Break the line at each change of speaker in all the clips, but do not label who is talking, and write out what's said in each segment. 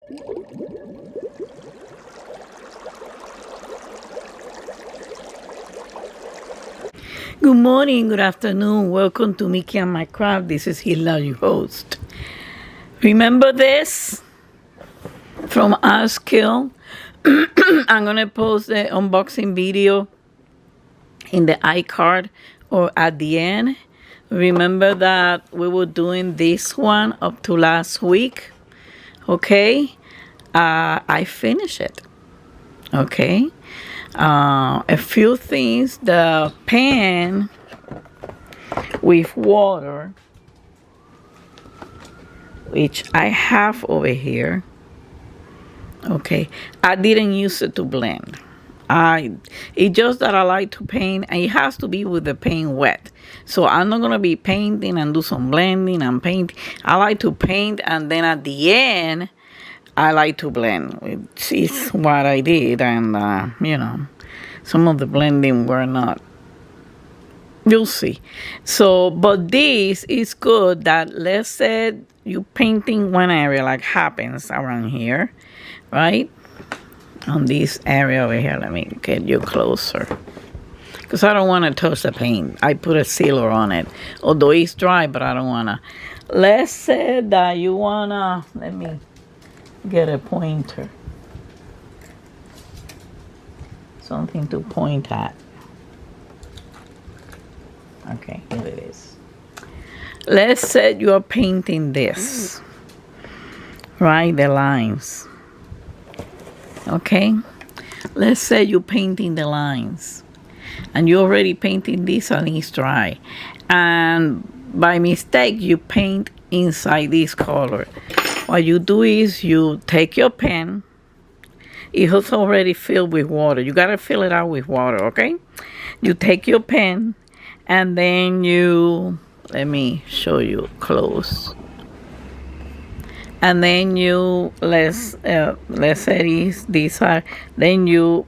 Good morning, good afternoon. Welcome to Mickey and My Craft. This is Hilda, your host. Remember this from our skill? I'm going to post the unboxing video in the iCard or at the end. Remember that we were doing this one up to last week. Okay? I finished it. Okay? A few things, the pan with water, which I have over here. Okay, I didn't use it to blend. It's just that I like to paint, and it has to be with the paint wet. So I'm not gonna be painting and do some blending and paint. I like to paint, and then at the end I like to blend, which is what I did. And some of the blending were not, you'll see. So, but this is good that, let's say you painting one area, like happens around here, right? On this area over here, let me get you closer, because I don't want to touch the paint. I put a sealer on it, although it's dry, but I don't want to. Let's say that you want to, let me get a pointer. Something to point at. Okay, here it is. Let's say you're painting this, right? The lines. Okay? Let's say you're painting the lines, and you're already painting this and it's dry. And by mistake, you paint inside this color. What you do is you take your pen. It's already filled with water. You got to fill it out with water, okay? You take your pen, and then you, let me show you close. And then you, let's say these are, then you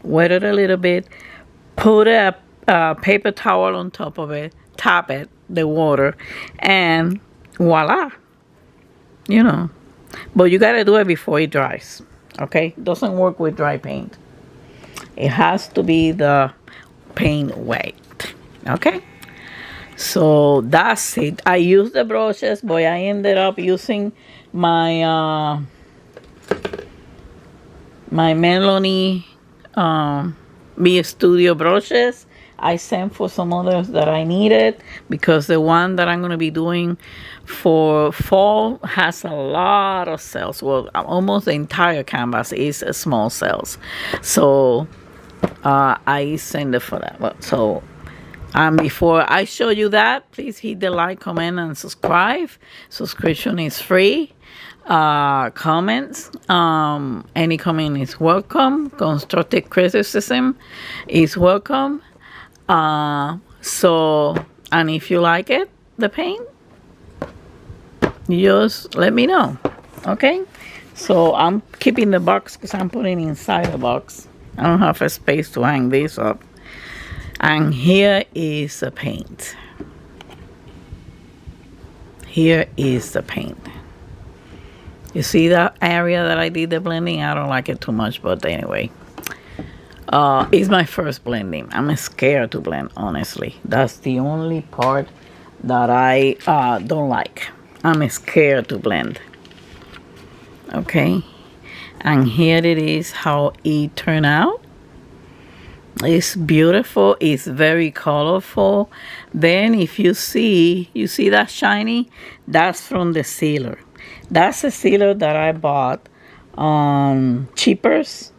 wet it a little bit, put a paper towel on top of it, tap it, the water, and voila. But you got to do it before it dries. Okay, doesn't work with dry paint. It has to be the paint wet. Okay, so that's it. I used the brushes, but I ended up using my my Melanie B Studio brushes. I sent for some others that I needed, because the one that I'm going to be doing for fall has a lot of cells. Well, almost the entire canvas is a small cells. So I send it for that. So before I show you that, please hit the like, comment, and subscribe. Subscription is free. Comments, any comment is welcome. Constructive criticism is welcome. So, and if you like it, the paint, just let me know. Okay, so I'm keeping the box because I'm putting it inside the box. I don't have a space to hang this up. And here is the paint. Here is the paint. You see that area that I did the blending? I don't like it too much, but anyway. It's my first blending. I'm scared to blend, honestly. That's the only part that I don't like. I'm scared to blend. Okay. And here it is how it turned out. It's beautiful. It's very colorful. Then if you see that shiny? That's from the sealer. That's a sealer that I bought on Cheapers.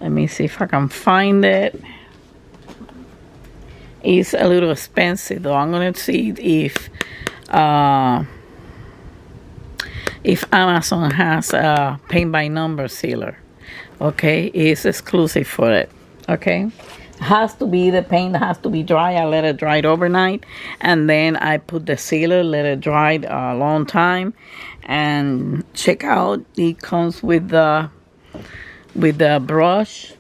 Let me see if I can find it. It's a little expensive though. I'm gonna see if Amazon has a paint by number sealer. Okay, it's exclusive for it. Okay, has to be, the paint has to be dry. I let it dry overnight, and then I put the sealer, let it dry a long time, and check out. It comes with the brush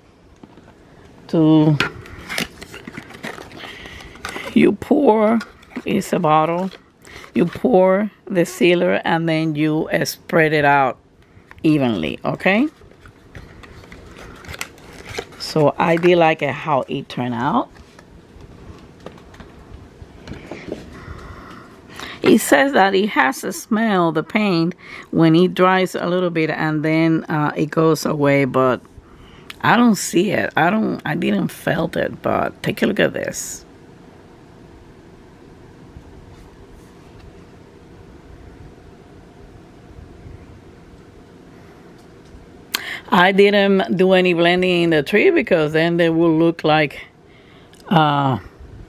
to, you pour, it's a bottle, you pour the sealer and then you spread it out evenly, okay? So I did like it how it turned out. It says that it has a smell, the paint, when it dries a little bit and then it goes away, but I don't see it. I didn't felt it, but take a look at this. I didn't do any blending in the tree because then they will look like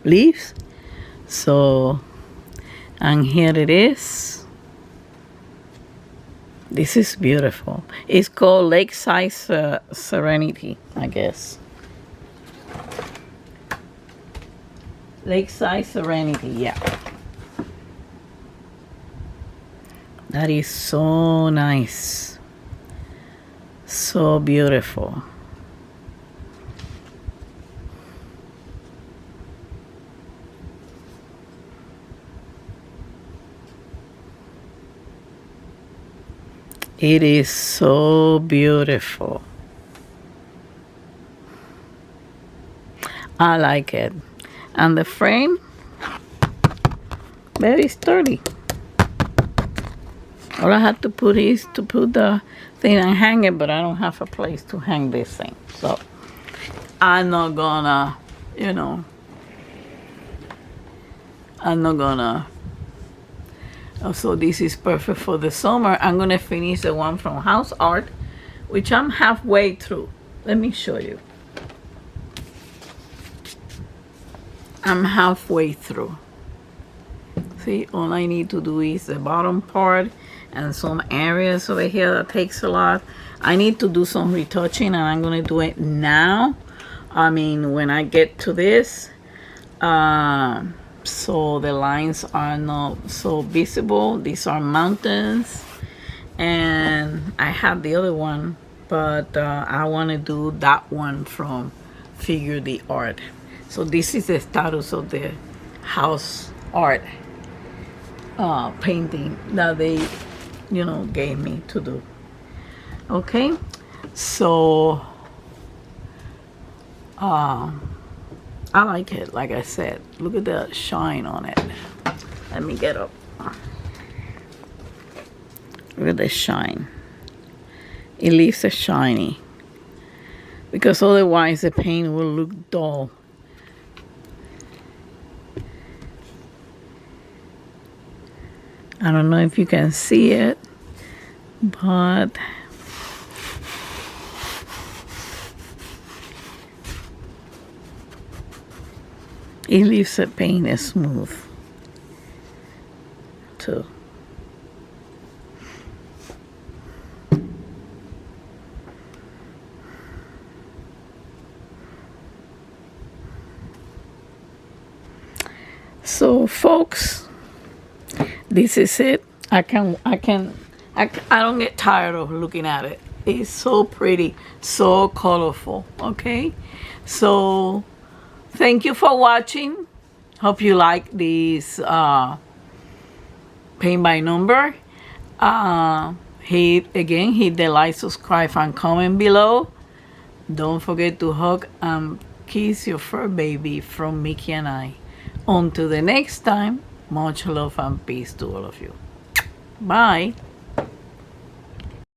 leaves. So, and here it is. This is beautiful. It's called Lakeside Serenity, I guess. Lakeside Serenity, yeah. That is so nice. So beautiful. It is so beautiful. I like it. And the frame, very sturdy. All I have to put is to put the thing and hang it, but I don't have a place to hang this thing. So I'm not gonna, you know, so this is perfect for the summer. I'm gonna finish the one from House Art, which I'm halfway through. Let me show you. I'm halfway through. See, all I need to do is the bottom part and some areas over here that takes a lot. I need to do some retouching and I'm gonna do it now. I mean, when I get to this, so the lines are not so visible. These are mountains, and I have the other one, but I want to do that one from Figure the Art. So this is the status of the House Art painting that they, you know, gave me to do. Okay, so I like it. Like I said, look at the shine on it. Let me get up. Look at the shine. It leaves it shiny, because otherwise the paint will look dull. I don't know if you can see it, but it leaves the paint smooth too. So folks, this is it. I don't get tired of looking at it. It's so pretty, so colorful. Okay, so thank you for watching. Hope you like this paint by number. Hit the like, subscribe, and comment below. Don't forget to hug and kiss your fur baby from Mickey and I. Until the next time, much love and peace to all of you. Bye.